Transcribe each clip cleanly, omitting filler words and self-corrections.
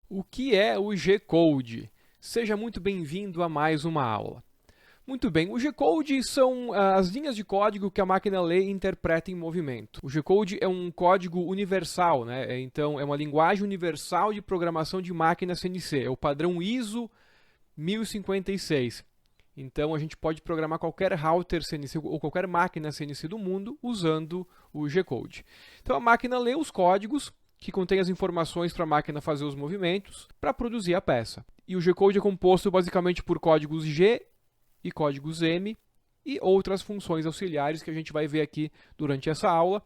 O que é o G-Code? Seja muito bem-vindo a mais uma aula. Muito bem, o G-Code são as linhas de código que a máquina lê e interpreta em movimento. O G-Code é um código universal, né? Então é uma linguagem universal de programação de máquina CNC, é o padrão ISO 1056. Então a gente pode programar qualquer router CNC ou qualquer máquina CNC do mundo usando o G-Code. Então a máquina lê os códigos que contém as informações para a máquina fazer os movimentos para produzir a peça. E o G-Code é composto basicamente por códigos G e códigos M e outras funções auxiliares que a gente vai ver aqui durante essa aula.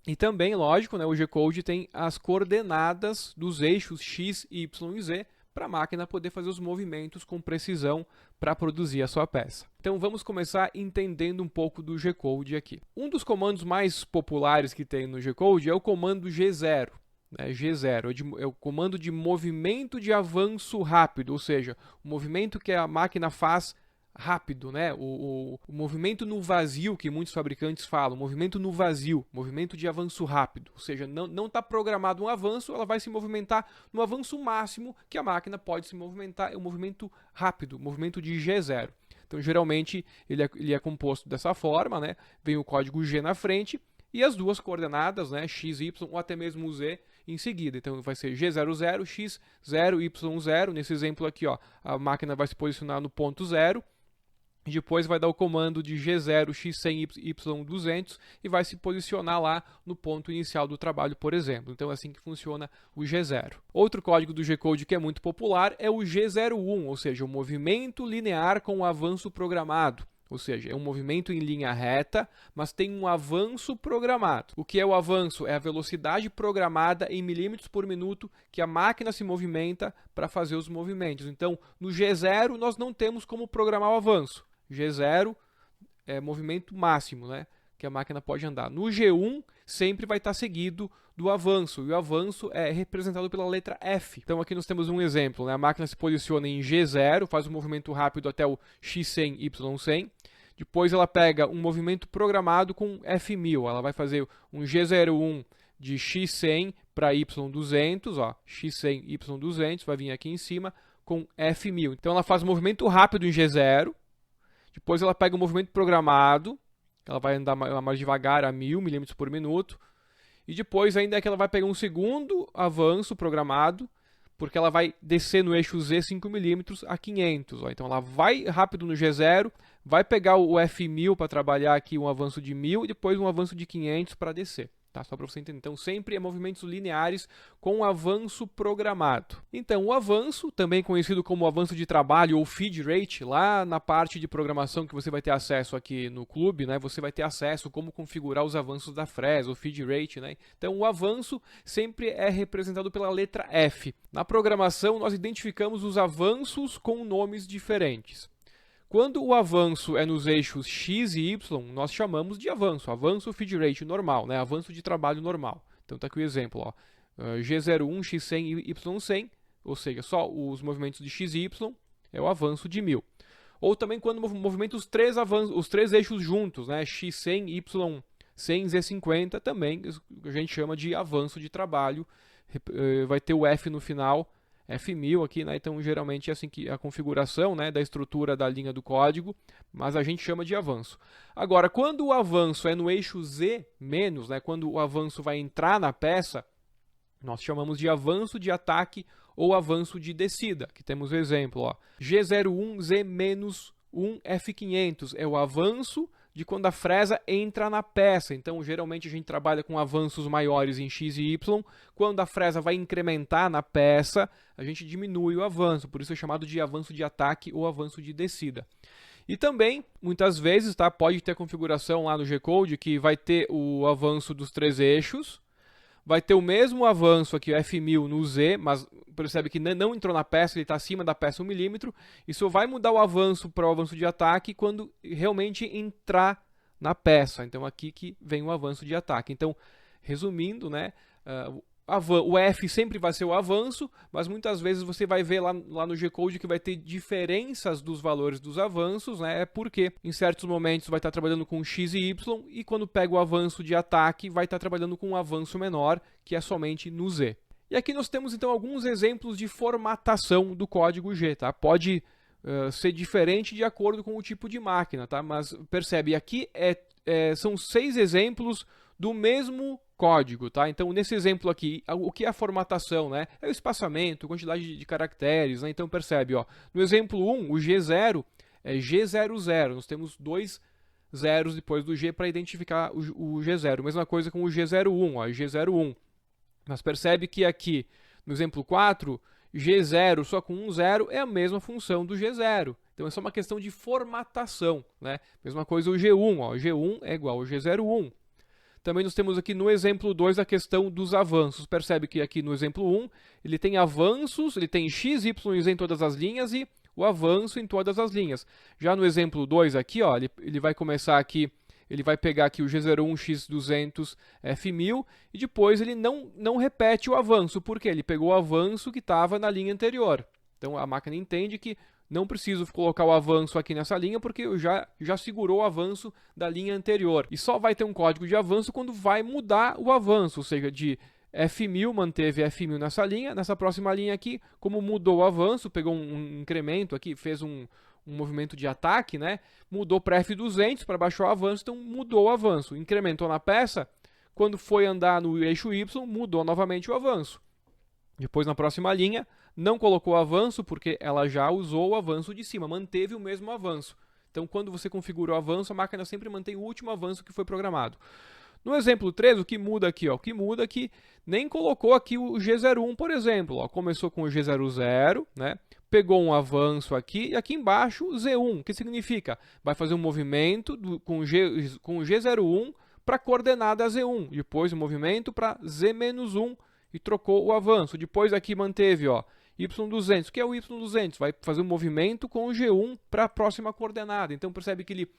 E também, lógico, né, o G-Code tem as coordenadas dos eixos X, Y e Z para a máquina poder fazer os movimentos com precisão para produzir a sua peça. Então vamos começar entendendo um pouco do G-Code aqui. Um dos comandos mais populares que tem no G-Code é o comando G0. G0 é o comando de movimento de avanço rápido, ou seja, o movimento que a máquina faz rápido, né? O movimento no vazio que muitos fabricantes falam, movimento no vazio, movimento de avanço rápido, ou seja, não está programado um avanço, ela vai se movimentar no avanço máximo que a máquina pode se movimentar, é um movimento rápido, movimento de G0. Então, geralmente, ele é composto dessa forma, né? Vem o código G na frente e as duas coordenadas, né? X, Y ou até mesmo Z em seguida. Então vai ser G00, X0, Y0. Nesse exemplo aqui, ó, a máquina vai se posicionar no ponto 0. E depois vai dar o comando de G0, X100, Y200 e vai se posicionar lá no ponto inicial do trabalho, por exemplo. Então é assim que funciona o G0. Outro código do G-Code que é muito popular é o G01, ou seja, o movimento linear com o avanço programado. Ou seja, é um movimento em linha reta, mas tem um avanço programado. O que é o avanço? É a velocidade programada em milímetros por minuto que a máquina se movimenta para fazer os movimentos. Então, no G0, nós não temos como programar o avanço. G0 é movimento máximo, né, que a máquina pode andar. No G1, sempre vai estar seguido do avanço, e o avanço é representado pela letra F. Então aqui nós temos um exemplo, né? A máquina se posiciona em G0, faz um movimento rápido até o X100, Y100, depois ela pega um movimento programado com F1000, ela vai fazer um G01 de X100 para Y200, ó, X100, Y200, vai vir aqui em cima com F1000. Então ela faz um movimento rápido em G0, depois ela pega um movimento programado, ela vai andar mais devagar a 1000 milímetros por minuto. E depois ainda é que ela vai pegar um segundo avanço programado, porque ela vai descer no eixo Z 5 milímetros a 500. Ó. Então ela vai rápido no G0, vai pegar o F1000 para trabalhar aqui um avanço de 1000 e depois um avanço de 500 para descer. Tá? Só para você entender. Então sempre é movimentos lineares com avanço programado. Então o avanço, também conhecido como avanço de trabalho ou feed rate, lá na parte de programação que você vai ter acesso aqui no clube, né, você vai ter acesso como configurar os avanços da Fres, o feed rate. Né? Então o avanço sempre é representado pela letra F. Na programação nós identificamos os avanços com nomes diferentes. Quando o avanço é nos eixos X e Y, nós chamamos de avanço feed rate normal, né? Avanço de trabalho normal. Então está aqui o exemplo, ó. G01, X100 e Y100, ou seja, só os movimentos de X e Y é o avanço de 1000. Ou também quando movimenta os três eixos juntos, né? X100, Y100, Z50, também a gente chama de avanço de trabalho. Vai ter o F no final, F1000 aqui, né? Então geralmente é assim que a configuração, né, da estrutura da linha do código, mas a gente chama de avanço. Agora, quando o avanço é no eixo Z-, né, quando o avanço vai entrar na peça, nós chamamos de avanço de ataque ou avanço de descida. Aqui temos o exemplo, ó. G01, Z-1, F500 é o avanço de quando a fresa entra na peça. Então, geralmente a gente trabalha com avanços maiores em X e Y. Quando a fresa vai incrementar na peça, a gente diminui o avanço. Por isso é chamado de avanço de ataque ou avanço de descida. E também, muitas vezes, tá, pode ter configuração lá no G-Code que vai ter o avanço dos três eixos, vai ter o mesmo avanço aqui, o F1000 no Z, mas percebe que não entrou na peça, ele está acima da peça 1 milímetro. Isso vai mudar o avanço para o avanço de ataque quando realmente entrar na peça. Então aqui que vem o avanço de ataque. Então, resumindo, né, o F sempre vai ser o avanço, mas muitas vezes você vai ver lá no G-Code que vai ter diferenças dos valores dos avanços, né? É porque em certos momentos vai estar trabalhando com X e Y, e quando pega o avanço de ataque vai estar trabalhando com um avanço menor, que é somente no Z. E aqui nós temos então alguns exemplos de formatação do código G, tá? Pode ser diferente de acordo com o tipo de máquina, tá? Mas percebe, aqui são 6 exemplos do mesmo código, tá? Então, nesse exemplo aqui, o que é a formatação, né? É o espaçamento, quantidade de caracteres, né? Então, percebe, ó, no exemplo 1, o G0 é G00, nós temos 2 zeros depois do G para identificar o G0. Mesma coisa com o G01, ó, G01. Mas percebe que aqui, no exemplo 4, G0 só com um zero é a mesma função do G0. Então é só uma questão de formatação, né? Mesma coisa o G1, ó, G1 é igual ao G01. Também nós temos aqui no exemplo 2 a questão dos avanços. Percebe que aqui no exemplo 1 ele tem avanços, ele tem x, y em todas as linhas e o avanço em todas as linhas. Já no exemplo 2 aqui, ó, ele vai começar aqui, ele vai pegar aqui o G01, X200, F1000 e depois ele não repete o avanço, porque ele pegou o avanço que estava na linha anterior. Então a máquina entende que não preciso colocar o avanço aqui nessa linha, porque eu já segurou o avanço da linha anterior. E só vai ter um código de avanço quando vai mudar o avanço, ou seja, de F1000, manteve F1000 nessa linha, nessa próxima linha aqui, como mudou o avanço, pegou um incremento aqui, fez um movimento de ataque, né? Mudou para F200 para baixar o avanço, então mudou o avanço. Incrementou na peça, quando foi andar no eixo Y, mudou novamente o avanço. Depois, na próxima linha, não colocou o avanço, porque ela já usou o avanço de cima, manteve o mesmo avanço. Então, quando você configura o avanço, a máquina sempre mantém o último avanço que foi programado. No exemplo 3, o que muda aqui? Ó, o que muda é que nem colocou aqui o G01, por exemplo. Ó, começou com o G00, né? Pegou um avanço aqui e aqui embaixo o Z1, que significa? Vai fazer um movimento com o G01 para a coordenada Z1, depois o movimento para Z-1 e trocou o avanço. Depois aqui manteve, ó, Y200, que é o Y200, vai fazer um movimento com o G1 para a próxima coordenada. Então percebe que ele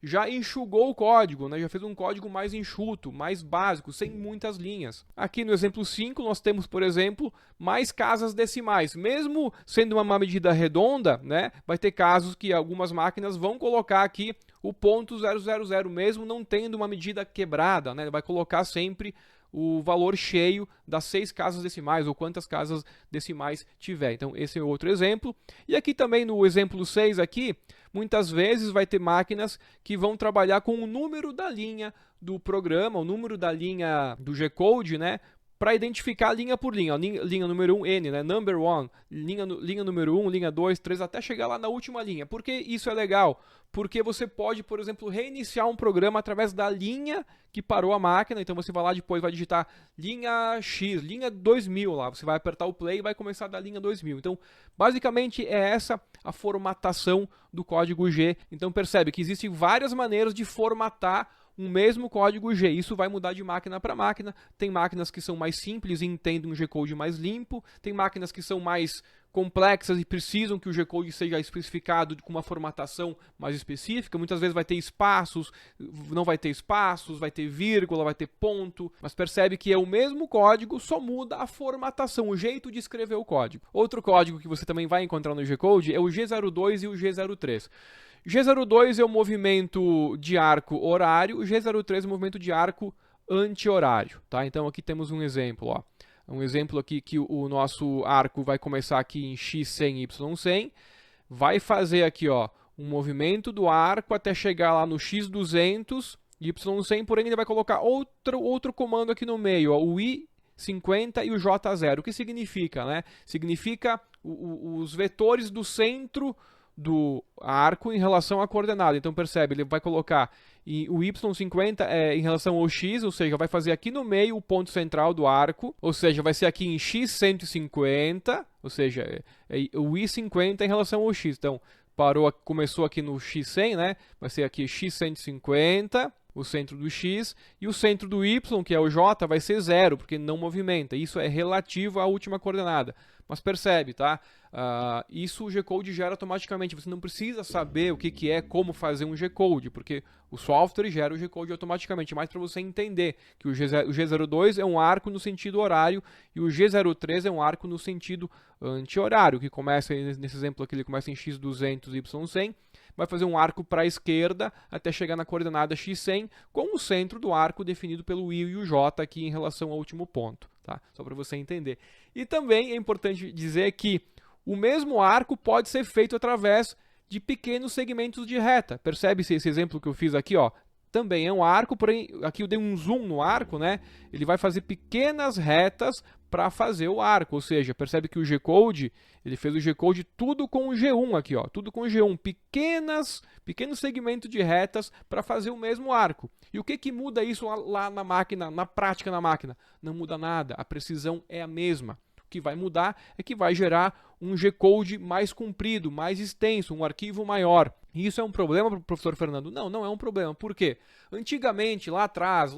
já enxugou o código, né? Já fez um código mais enxuto, mais básico, sem muitas linhas. Aqui no exemplo 5 nós temos, por exemplo, mais casas decimais. Mesmo sendo uma medida redonda, né? Vai ter casos que algumas máquinas vão colocar aqui o ponto 000, mesmo não tendo uma medida quebrada, né? Vai colocar sempre o valor cheio das 6 casas decimais, ou quantas casas decimais tiver. Então, esse é outro exemplo. E aqui também, no exemplo 6 aqui, muitas vezes vai ter máquinas que vão trabalhar com o número da linha do programa, o número da linha do G-Code, né? Para identificar linha por linha. Linha número 1, N, né? Number 1, linha número 1, linha 2, 3, até chegar lá na última linha. Por que isso é legal? Porque você pode, por exemplo, reiniciar um programa através da linha que parou a máquina. Então você vai lá depois, vai digitar linha X, linha 2000 lá. Você vai apertar o play e vai começar da linha 2000. Então, basicamente é essa a formatação do código G. Então percebe que existem várias maneiras de formatar um mesmo código G. Isso vai mudar de máquina para máquina. Tem máquinas que são mais simples e entendem um G-Code mais limpo. Tem máquinas que são mais complexas e precisam que o G-Code seja especificado com uma formatação mais específica. Muitas vezes vai ter espaços, não vai ter espaços, vai ter vírgula, vai ter ponto. Mas percebe que é o mesmo código, só muda a formatação, o jeito de escrever o código. Outro código que você também vai encontrar no G-Code é o G02 e o G03. G02 é o movimento de arco horário, o G03 é o movimento de arco anti-horário, tá? Então aqui temos um exemplo, ó. Um exemplo aqui que o nosso arco vai começar aqui em X100 e Y100, vai fazer aqui, ó, um movimento do arco até chegar lá no X200 e Y100, porém ele vai colocar outro comando aqui no meio, ó, o I50 e o J0. O que significa, né? Significa os vetores do centro do arco em relação à coordenada. Então percebe, ele vai colocar o Y50 em relação ao X, ou seja, vai fazer aqui no meio o ponto central do arco, ou seja, vai ser aqui em X150, ou seja, o I50 em relação ao X. Então, começou aqui no X100, né? Vai ser aqui X150, o centro do X, e o centro do Y, que é o J, vai ser 0, porque não movimenta. Isso é relativo à última coordenada. Mas percebe, tá? Isso o G-Code gera automaticamente. Você não precisa saber o que é, como fazer um G-Code, porque o software gera o G-Code automaticamente. Mas para você entender que o G02 é um arco no sentido horário e o G03 é um arco no sentido anti-horário, que começa, nesse exemplo aqui, ele começa em X200 e Y100, vai fazer um arco para a esquerda até chegar na coordenada X100, com o centro do arco definido pelo I e o J aqui em relação ao último ponto. Tá? tá? Só para você entender. E também é importante dizer que o mesmo arco pode ser feito através de pequenos segmentos de reta. Percebe-se esse exemplo que eu fiz aqui, ó? Também é um arco, porém aqui eu dei um zoom no arco, né? Ele vai fazer pequenas retas para fazer o arco, ou seja, percebe que o G-Code, ele fez o G-Code tudo com o G1 aqui, ó, tudo com o G1, pequenos segmentos de retas para fazer o mesmo arco. E o que muda isso lá na máquina, na prática na máquina? Não muda nada, a precisão é a mesma. O que vai mudar é que vai gerar um G-Code mais comprido, mais extenso, um arquivo maior. E isso é um problema para o professor Fernando? Não, não é um problema. Por quê? Antigamente, lá atrás,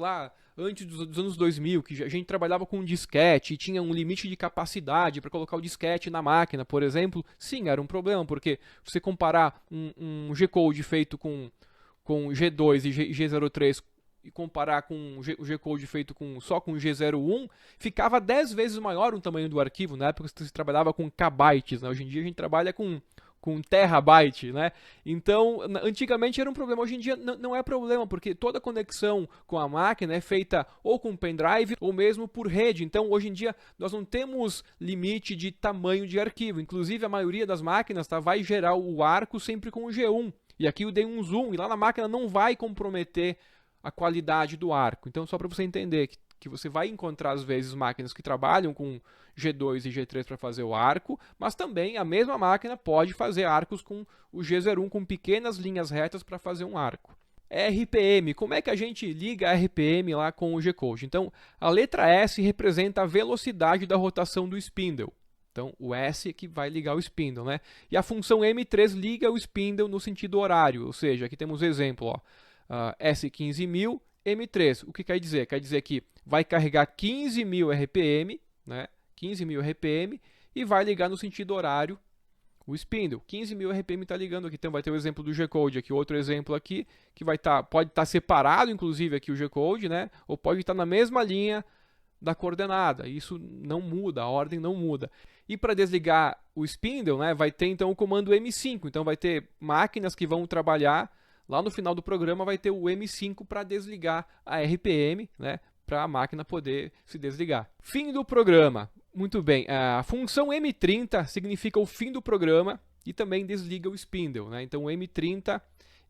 antes dos anos 2000, que a gente trabalhava com um disquete e tinha um limite de capacidade para colocar o disquete na máquina, por exemplo, sim, era um problema, porque você comparar um G-Code feito com G2 e G03 e comparar com o G-Code feito só com G01, ficava 10 vezes maior o tamanho do arquivo. Na época você trabalhava com kbytes, né? Hoje em dia a gente trabalha com terabyte, né? Então, antigamente era um problema, hoje em dia não é problema, porque toda conexão com a máquina é feita ou com pendrive ou mesmo por rede. Então, hoje em dia, nós não temos limite de tamanho de arquivo. Inclusive, a maioria das máquinas vai gerar o arco sempre com o G1. E aqui eu dei um zoom, e lá na máquina não vai comprometer a qualidade do arco. Então, só para você entender que você vai encontrar, às vezes, máquinas que trabalham com G2 e G3 para fazer o arco, mas também a mesma máquina pode fazer arcos com o G01, com pequenas linhas retas para fazer um arco. RPM, como é que a gente liga a RPM lá com o G-Code? Então, a letra S representa a velocidade da rotação do spindle. Então, o S que vai ligar o spindle, né? E a função M3 liga o spindle no sentido horário, ou seja, aqui temos o exemplo, ó, S15000, M3. O que quer dizer? Quer dizer que vai carregar 15.000 RPM, né? 15.000 RPM, e vai ligar no sentido horário o spindle. 15.000 RPM está ligando aqui. Então vai ter o exemplo do G-Code aqui, outro exemplo aqui, que pode estar separado, inclusive, aqui o G-Code, né? Ou pode estar na mesma linha da coordenada. Isso não muda, a ordem não muda. E para desligar o spindle, né, vai ter então o comando M5. Então vai ter máquinas que vão trabalhar, lá no final do programa vai ter o M5 para desligar a RPM, né, para a máquina poder se desligar. Fim do programa. Muito bem, a função M30 significa o fim do programa e também desliga o spindle, né? Então o M30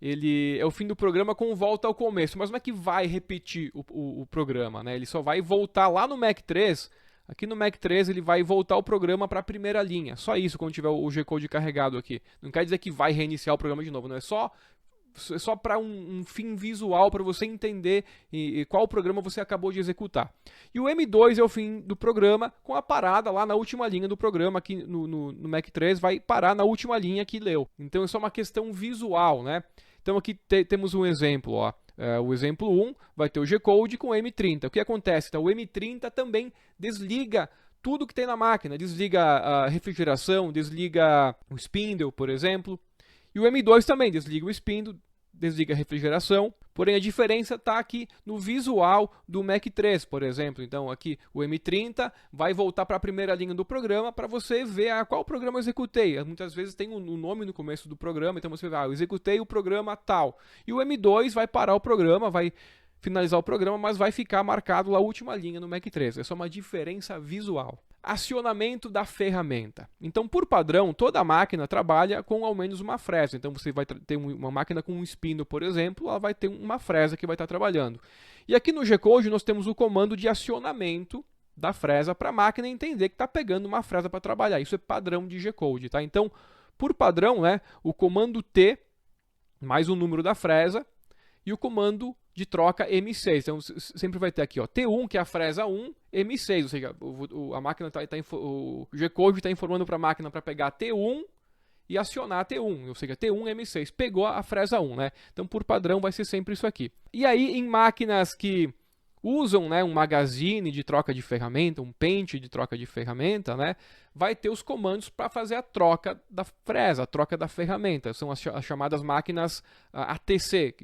ele é o fim do programa com volta ao começo, mas não é que vai repetir o programa, né? Ele só vai voltar lá no Mac3, aqui no Mac3 ele vai voltar o programa para a primeira linha, só isso quando tiver o G-Code carregado aqui. Não quer dizer que vai reiniciar o programa de novo, não, é só para um fim visual, para você entender qual programa você acabou de executar. E o M2 é o fim do programa com a parada lá na última linha do programa, aqui no Mac3 vai parar na última linha que leu. Então é só uma questão visual, né? Então aqui temos um exemplo, ó. O exemplo 1 vai ter o G-Code com o M30. O que acontece? Então o M30 também desliga tudo que tem na máquina, desliga a refrigeração, desliga o spindle, por exemplo. E o M2 também desliga o spindle, desliga a refrigeração, porém a diferença está aqui no visual do Mac3, por exemplo. Então aqui o M30 vai voltar para a primeira linha do programa para você ver qual programa eu executei. Muitas vezes tem um nome no começo do programa, então você vai, eu executei o programa tal. E o M2 vai parar o programa, vai finalizar o programa, mas vai ficar marcado lá a última linha no Mac3. É só uma diferença visual. Acionamento da ferramenta. Então, por padrão, toda máquina trabalha com ao menos uma fresa. Então, você vai ter uma máquina com um spindle, por exemplo, ela vai ter uma fresa que vai estar trabalhando. E aqui no G-Code nós temos o comando de acionamento da fresa para a máquina entender que está pegando uma fresa para trabalhar. Isso é padrão de G-Code, tá? Então, por padrão, né, o comando T mais o número da fresa e o comando de troca M6. Então, sempre vai ter aqui, ó, T1, que é a fresa 1, M6, ou seja, a máquina o G-Code está informando para a máquina para pegar T1 e acionar T1, ou seja, T1, M6, pegou a fresa 1, né? Então, por padrão, vai ser sempre isso aqui. E aí, em máquinas que usam, né, um magazine de troca de ferramenta, um pente de troca de ferramenta, né, vai ter os comandos para fazer a troca da fresa, a troca da ferramenta. São as chamadas máquinas ATC.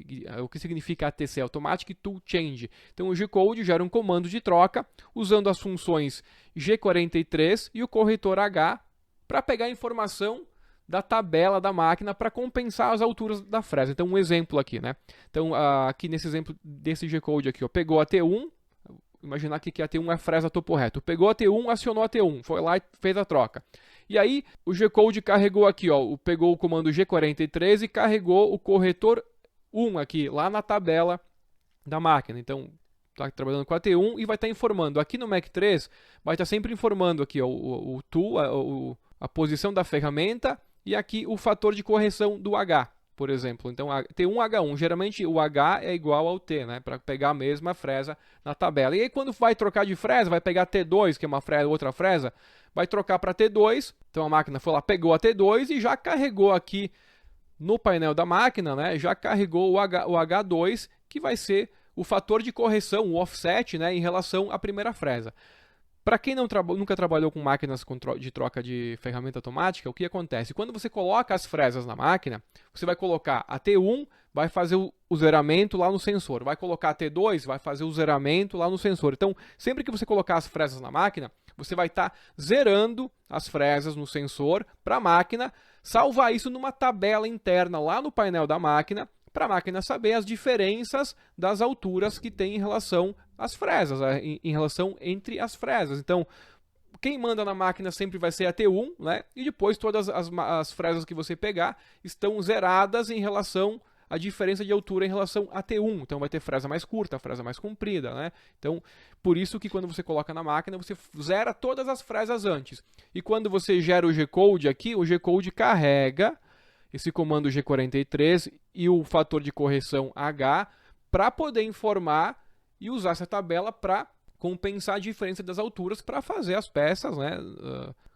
O que significa ATC? Automatic Tool Change. Então o G-Code gera um comando de troca usando as funções G43 e o corretor H para pegar a informação da tabela da máquina para compensar as alturas da fresa. Então, um exemplo aqui, né? Então, aqui nesse exemplo desse G-Code aqui, ó, pegou a T1, imaginar que a T1 é a fresa topo reto. Pegou a T1, acionou a T1, foi lá e fez a troca. E aí o G-Code carregou aqui, ó, pegou o comando G43 e carregou o corretor 1 aqui, lá na tabela da máquina. Então, está trabalhando com a T1 e vai estar informando. Aqui no Mac3, vai estar sempre informando aqui, ó, o tool, a posição da ferramenta e aqui o fator de correção do H, por exemplo. Então, T1H1, geralmente o H é igual ao T, né, para pegar a mesma fresa na tabela. E aí, quando vai trocar de fresa, vai pegar T2, que é uma fresa, outra fresa, vai trocar para T2. Então, a máquina foi lá, pegou a T2 e já carregou aqui no painel da máquina, né, já carregou o H2, que vai ser o fator de correção, o offset, né, em relação à primeira fresa. Para quem nunca trabalhou com máquinas de troca de ferramenta automática, o que acontece? Quando você coloca as fresas na máquina, você vai colocar a T1, vai fazer o zeramento lá no sensor. Vai colocar a T2, vai fazer o zeramento lá no sensor. Então, sempre que você colocar as fresas na máquina, você vai estar zerando as fresas no sensor para a máquina, salvar isso numa tabela interna lá no painel da máquina, para a máquina saber as diferenças das alturas que tem em relação às fresas, em relação entre as fresas. Então, quem manda na máquina sempre vai ser a T1, né? E depois todas as fresas que você pegar estão zeradas em relação à diferença de altura em relação a T1. Então vai ter fresa mais curta, fresa mais comprida, né? Então, por isso que quando você coloca na máquina, você zera todas as fresas antes. E quando você gera o G-Code aqui, o G-Code carrega esse comando G43 e o fator de correção H para poder informar e usar essa tabela para compensar a diferença das alturas para fazer as peças, né,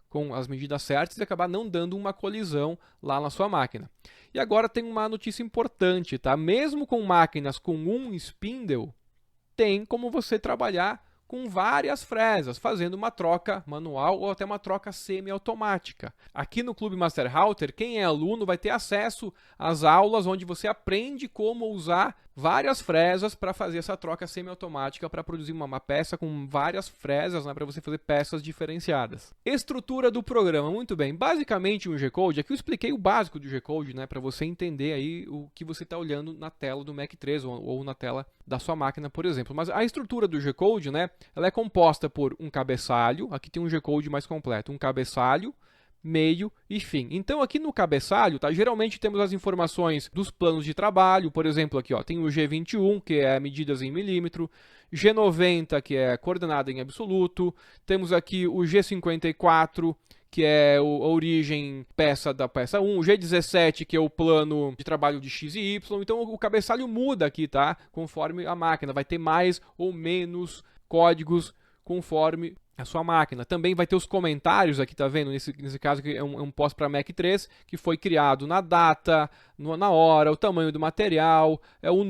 com as medidas certas e acabar não dando uma colisão lá na sua máquina. E agora tem uma notícia importante, tá? Mesmo com máquinas com um spindle, tem como você trabalhar com várias fresas, fazendo uma troca manual ou até uma troca semi-automática. Aqui no Clube Master Router, quem é aluno vai ter acesso às aulas onde você aprende como usar várias fresas para fazer essa troca semi-automática para produzir uma peça com várias fresas, né, para você fazer peças diferenciadas. Estrutura do programa, muito bem. Basicamente um G-Code, aqui eu expliquei o básico do G-Code, né, para você entender aí o que você está olhando na tela do Mac 3 ou na tela da sua máquina, por exemplo. Mas a estrutura do G-Code, né, ela é composta por um cabeçalho, aqui tem um G-Code mais completo, um cabeçalho, meio e fim. Então aqui no cabeçalho, tá, geralmente temos as informações dos planos de trabalho, por exemplo, aqui ó, tem o G21, que é medidas em milímetro, G90, que é coordenada em absoluto, temos aqui o G54, que é a origem peça da peça 1, o G17, que é o plano de trabalho de X e Y. Então o cabeçalho muda aqui, tá? Conforme a máquina, vai ter mais ou menos códigos conforme a sua máquina. Também vai ter os comentários aqui, tá vendo? Nesse caso aqui é um post para Mac 3, que foi criado na data, na hora, o tamanho do material, o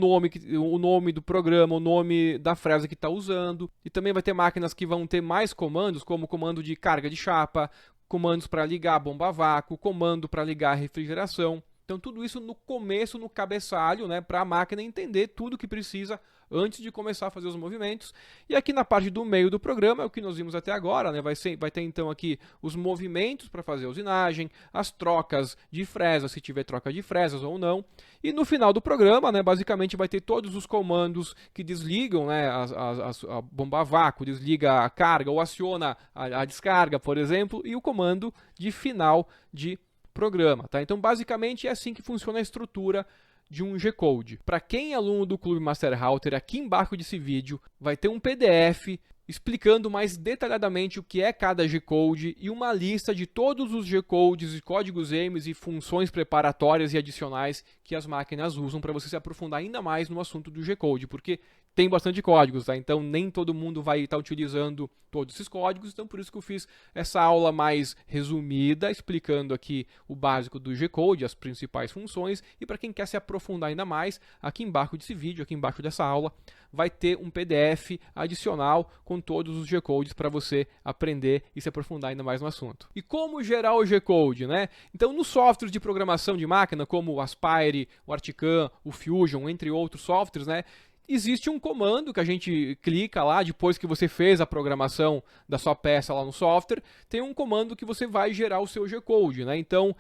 nome do programa, o nome da fresa que está usando. E também vai ter máquinas que vão ter mais comandos, como o comando de carga de chapa, comandos para ligar a bomba a vácuo, comando para ligar a refrigeração. Então tudo isso no começo, no cabeçalho, né, para a máquina entender tudo que precisa antes de começar a fazer os movimentos. E aqui na parte do meio do programa, é o que nós vimos até agora, né, vai ter então aqui os movimentos para fazer a usinagem, as trocas de fresas, se tiver troca de fresas ou não. E no final do programa, né, basicamente vai ter todos os comandos que desligam, né, a bomba a vácuo, desliga a carga ou aciona a descarga, por exemplo, e o comando de final de programa, tá? Então, basicamente, é assim que funciona a estrutura de um G-Code. Para quem é aluno do Clube Master Router, aqui embaixo desse vídeo vai ter um PDF explicando mais detalhadamente o que é cada G-Code e uma lista de todos os G-Codes e códigos EMES e funções preparatórias e adicionais que as máquinas usam para você se aprofundar ainda mais no assunto do G-Code, porque tem bastante códigos, tá? Então nem todo mundo vai estar utilizando todos esses códigos, então por isso que eu fiz essa aula mais resumida, explicando aqui o básico do G-Code, as principais funções, e para quem quer se aprofundar ainda mais, aqui embaixo desse vídeo, aqui embaixo dessa aula, vai ter um PDF adicional com todos os G-Codes para você aprender e se aprofundar ainda mais no assunto. E como gerar o G-Code, né? Então nos softwares de programação de máquina, como o Aspire, o Articam, o Fusion, entre outros softwares, né? Existe um comando que a gente clica lá, depois que você fez a programação da sua peça lá no software, tem um comando que você vai gerar o seu G-Code, né? Então,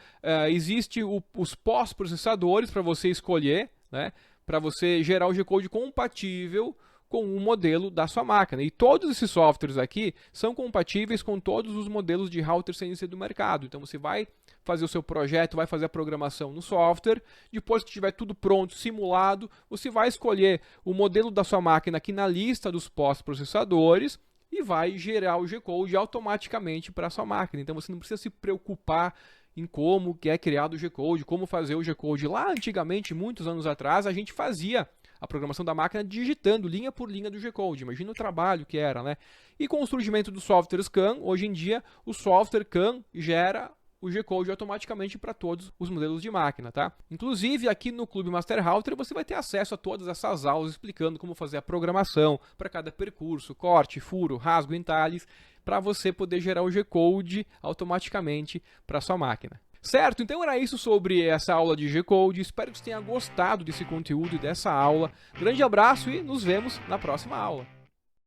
existe os pós-processadores para você escolher, né? Para você gerar o G-Code compatível com o modelo da sua máquina. E todos esses softwares aqui são compatíveis com todos os modelos de router CNC do mercado. Então você vai fazer o seu projeto, vai fazer a programação no software, depois que tiver tudo pronto, simulado, você vai escolher o modelo da sua máquina aqui na lista dos pós-processadores e vai gerar o G-Code automaticamente para a sua máquina. Então você não precisa se preocupar em como que é criado o G-Code, como fazer o G-Code. Lá antigamente, muitos anos atrás, a gente fazia a programação da máquina digitando linha por linha do G-Code. Imagina o trabalho que era, né? E com o surgimento dos softwares CAN, hoje em dia, o software CAN gera o G-Code automaticamente para todos os modelos de máquina, tá? Inclusive, aqui no Clube Master Router, você vai ter acesso a todas essas aulas explicando como fazer a programação para cada percurso, corte, furo, rasgo, entalhes, para você poder gerar o G-Code automaticamente para sua máquina. Certo? Então era isso sobre essa aula de G-Code. Espero que você tenha gostado desse conteúdo e dessa aula. Grande abraço e nos vemos na próxima aula.